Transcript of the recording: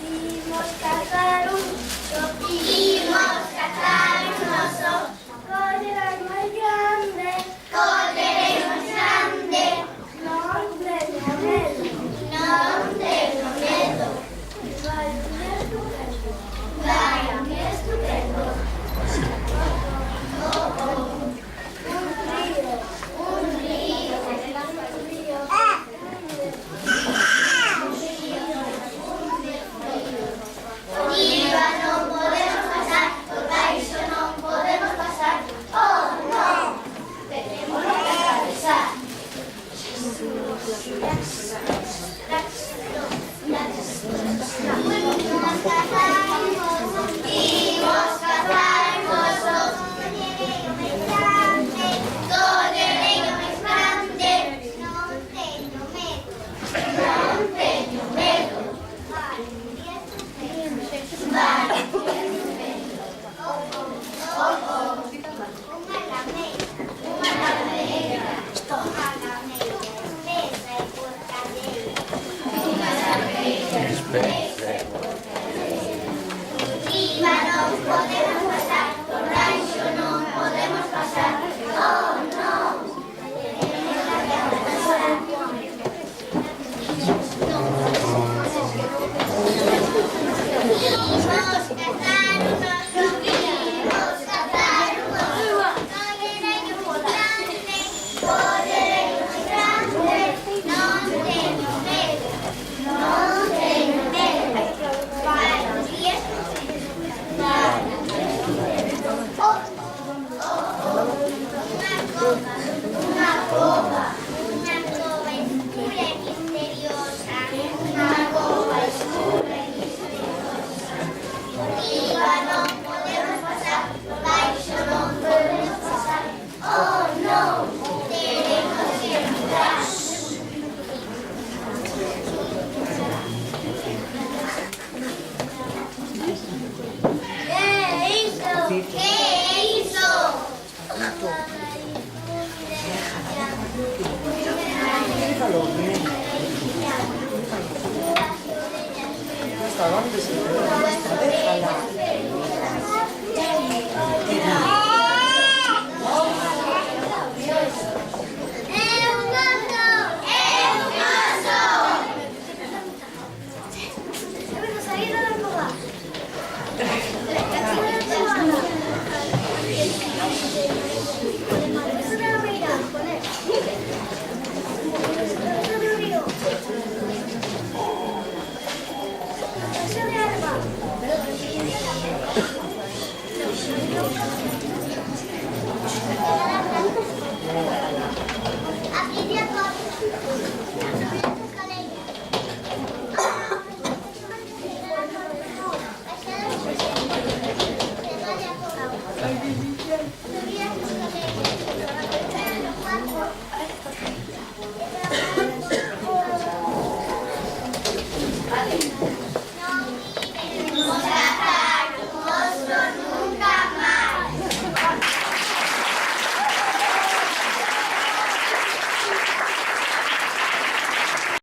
Vimos cazar un oso, cordero muy grande, non tengo miedo, vaya que estupendo, un río, Iba, non podemos pasar, por baixo non podemos pasar, oh non, tenemos que atravesar. Imos cazar un oso, collereiro máis grande, non teño medo, vale, unha lameira, mesa e porcadeira, Iba, non podemos pasar, por baixo non podemos pasar, oh non, Imos cazar un oso, collereiro moi grande, non teño medo, vale, unha cova escura e misteriosa, Iba, non podemos pasar, por baixo non podemos pasar, oh non, teremos que entrar. Que é iso? Thank you.